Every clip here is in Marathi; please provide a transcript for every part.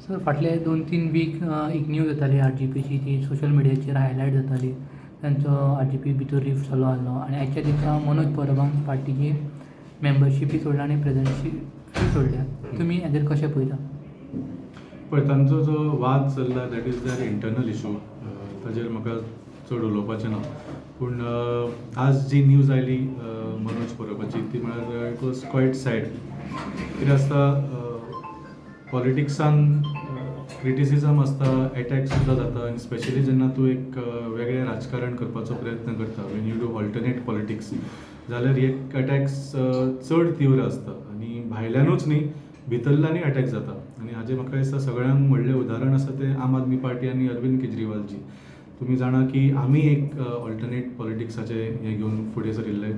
सर फाटले 2-3 वीक एक न्यूज येताली RGPची ती सोशल मिडियाचेर हायलायट जाताली. तांचो RGP भितर रिफ्ट चालू आसलो आनी आयच्या दिसा मनोज परबान पार्टीची मेंबरशीपय सोडल्या आनी प्रेसिडेंटशीपय सोडल्या. तुमी हाजेर कशें पळयता? पळय तांचो जो वाद चल्ला that is their internal issue. ताजेर म्हाका चड उलोवपाचें ना. पूण आज जी न्यूज आयली मनोज परबाची ती म्हळ्यार इट वॉज क्वायट सॅड. कितें आसता पॉलिटिक्सान क्रिटिसिजम आसता, अटॅक सुद्दां जाता आनी स्पेशली जेन्ना तूं एक वेगळें राजकारण करपाचो प्रयत्न करता Wien you do alternate politics जाल्यार एक अटॅक्स चड तीव्र आसता आनी भायल्यानूच न्ही भितरल्यानूय अटॅक जाता. आनी हाजें म्हाका दिसता सगळ्यांक व्हडलें उदाहरण आसा तें आम आदमी पार्टी आनी अरविंद केजरीवालजी. तुमी जाणा की आमी एक ऑल्टरनेट पॉलिटिक्साचें हें घेवन फुडें सरिल्ले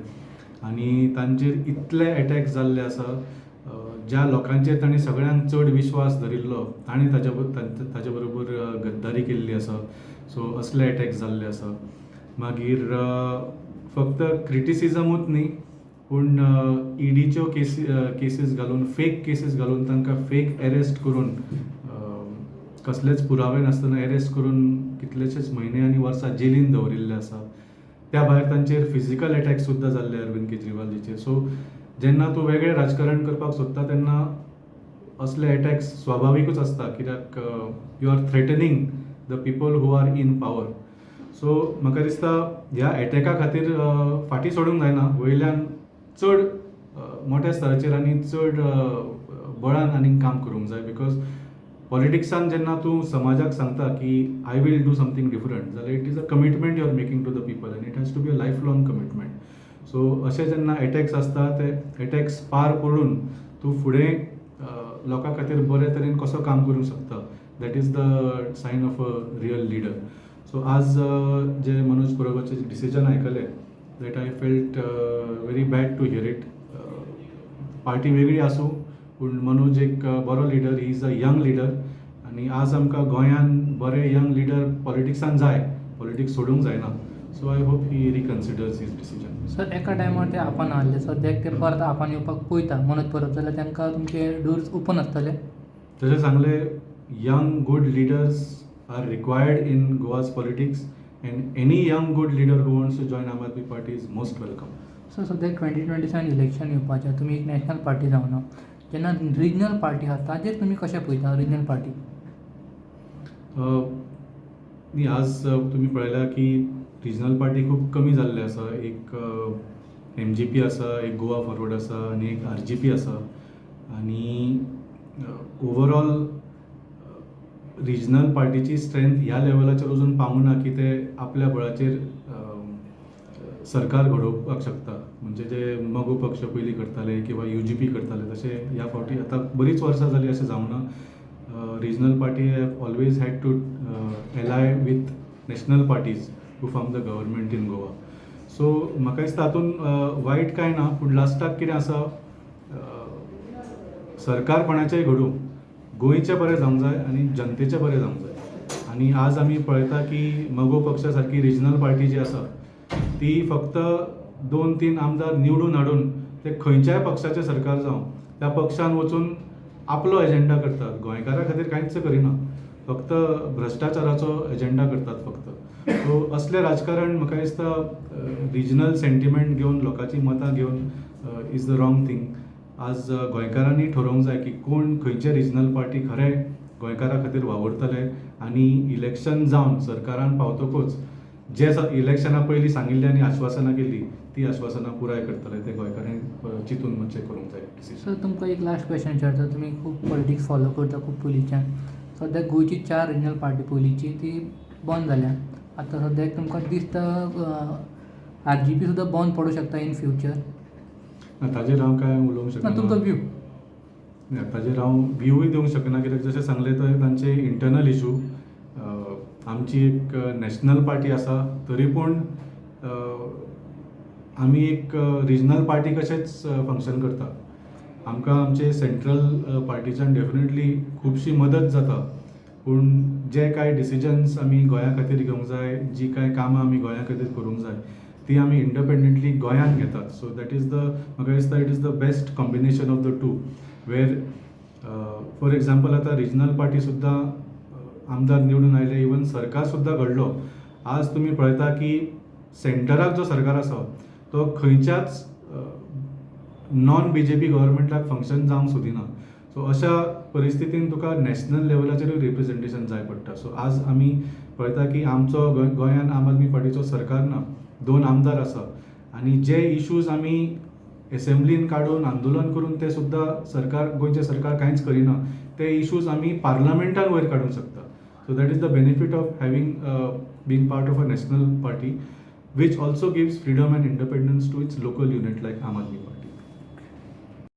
आनी तांचेर इतले अटॅक जाल्ले आसा. ज्या लोकांचेर तांणी सगळ्यांत चड विश्वास धरिल्लो तांणी ताजे बरोबर गद्दारी केल्ली आसा. सो असले अटॅक जाल्ले आसा. मागीर फक्त क्रिटिसिजमूच न्ही पूण ईडीच्यो केसीस घालून फेक केसीस घालून तांकां फेक अरेस्ट करून कसलेच पुरावे नासतना अरेस्ट करून कितलेशेच म्हयने आनी वर्सां जेलीन दवरिल्ले आसा. त्या भायर तांचेर फिजिकल अटॅक सुद्दां जाल्ले अरविंद केजरीवालजीचेर. सो जेन्ना तूं वेगळें राजकारण करपाक सोदता तेन्ना असले अटॅक्स स्वाभाविकूच आसता कित्याक you are threatening the people who are in power. So म्हाका दिसता ह्या अटॅका खातीर फाटीं सोडूंक जायना. वयल्यान चड मोठ्या स्तराचेर आनी चड बळान आनीक काम करूंक जाय. बिकॉज पॉलिटिक्सान जेन्ना तूं समाजाक सांगता की I will do something different जाल्यार it is a commitment you are making to the people आनी it has to be a lifelong commitment. So अशे जेन्ना अटॅक्स आसता ते अटॅक्स पार पडून तूं फुडें लोकां खातीर बरे तरेन कसो काम करूंक शकता that is the sign of a real leader. So आज जे मनोज परबाचे डिसिजन आयकलें that I felt very bad to hear it. Party वेगळी आसूं पूण मनोज एक बरो leader. He is a young leader आनी आज आमकां गोंयान बरे यंग लिडर पॉलिटिक्सान जाय. पॉलिटिक्स सोडूंक जायना. So I hope he reconsiders his decision. Sir एका टायमार ते आपान आहले सद्याक ते परत आपान येवपाक पळयता मनोज परब जाल्यार तांकां तुमचे डोर्स ओपन आसतले? तशें सांगलें young good leaders are required in Goa's politics and any young good leader who wants to join Aam Aadmi Party is most welcome. Sir सद्याक 2027 इलेक्शन येवपाचें. तुमी एक नॅशनल पार्टी जावना. जेन्ना रिजनल पार्टी आसा ताजेर तुमी कशें पळयता रिजनल पार्टी? न्ही आज तुमी पळयला की रिजनल पार्टी खूब कमी जाल्ले आसा. एक MGP आसा, एक गोवा फॉरवर्ड आसा आनी एक RGP आसा. आनी ओवरऑल रिजनल पार्टीची स्ट्रेंथ ह्या लेवलाचेर अजून पावूंक ना की ते आपल्या बळाचेर सरकार घडोवपाक शकता. म्हणजे जे मगो पक्ष पयलीं करताले किंवा UGP करताले तशें ह्या फावटी आतां बरीच वर्सां जालीं अशें जावंक ना. Regional party have always had to ally with national parties to form the government in Goa. So म्हाका दिसता हातूंत वायट कांय ना पूण लास्टाक कितें आसा सरकार कोणाचेंय घडूं गोंयचें बरें जावंक जाय आनी जनतेचें बरें जावंक जाय. आनी आज आमी पळयता की मगो पक्षा सारकी रिजनल पार्टी जी आसा ती फक्त 2-3 आमदार निवडून हाडून ते खंयच्याय पक्षाचें सरकार जावं त्या पक्षान वचून आपलो एजेंडा करतात. गोंयकारा खातीर कांयच करिना. फक्त भ्रश्टाचाराचो एजेंडा करतात फक्त. सो असलें राजकारण म्हाका दिसता रिजनल सेंटिमेंट घेवन लोकांची मतां घेवन इज द रॉंग थिंग. आज गोंयकारांनी ठरोवंक जाय की कोण खंयचे रिजनल पार्टी खरें गोंयकारा खातीर वावुरतले आनी इलेक्शन जावन सरकारान पावतकूच जे इलेक्शना पयलीं सांगिल्ली आनी आश्वासनां केल्लीं ती आश्वासनां पुराय करतले. ते गोंयकारांनी चिंतून मातशें करूंक जाय. सर तुमकां एक लास्ट क्वेश्चन विचारता. तुमी खूब पॉलिटिक्स फॉलो करता खूब पयलींच्यान. सद्याक गोंयची 4 रिजनल पार्टी पयलींची ती बंद जाल्या. आतां सद्याक तुमकां दिसता RGP सुद्दां बंद पडूं शकता इन फ्युचर? ताजेर हांव कांय उलोवंक शकना. तुमचो व्यू? ताजेर हांव व्यूय दिवंक शकना कित्याक जशें सांगलें थंय तांचे इंटरनल इशू. आमची एक नॅशनल पार्टी आसा तरी पूण आमी एक रिजनल पार्टी कशेंच फंक्शन करता. आमकां आमचे सेंट्रल पार्टीच्यान डेफिनेटली खुबशी मदत जाता. पूण जे कांय डिसिजन्स आमी गोंया खातीर घेवंक जाय जी कांय कामां आमी गोंया खातीर करूंक जाय ती आमी इंडिपेंडंटली गोंयान घेतात. सो दॅट इज द म्हाका दिसता it is the best combination of the two where for example आता रिजनल पार्टी सुद्धा आमदार निवडून आयले, इवन सरकार सुद्धा घडलो. आज तुम्ही पळयता की सेंटराक जो सरकार आसा तो खंयच्याच नॉन BJP गव्हर्मेंटाक फंक्शन जावंक सोदिना. सो अशा परिस्थितीन तुका नॅशनल लेवलाचेरूय रिप्रेझेंटेशन जाय पडटा. सो आज आमी पळयता की आमचो गोंयान आम आदमी पार्टीचो सरकार ना, 2 आमदार आसा आनी जे इश्यूज आमी एसेंब्लीन काडून आंदोलन करून ते सुद्धा गोंयचे सरकार कांयच करिना, ते इश्यूज आमी पार्लमेंटान वयर काडूंक शकता. So that is the benefit of having being part of a national party, which also gives freedom and independence to its local unit like Aam Aadmi Party.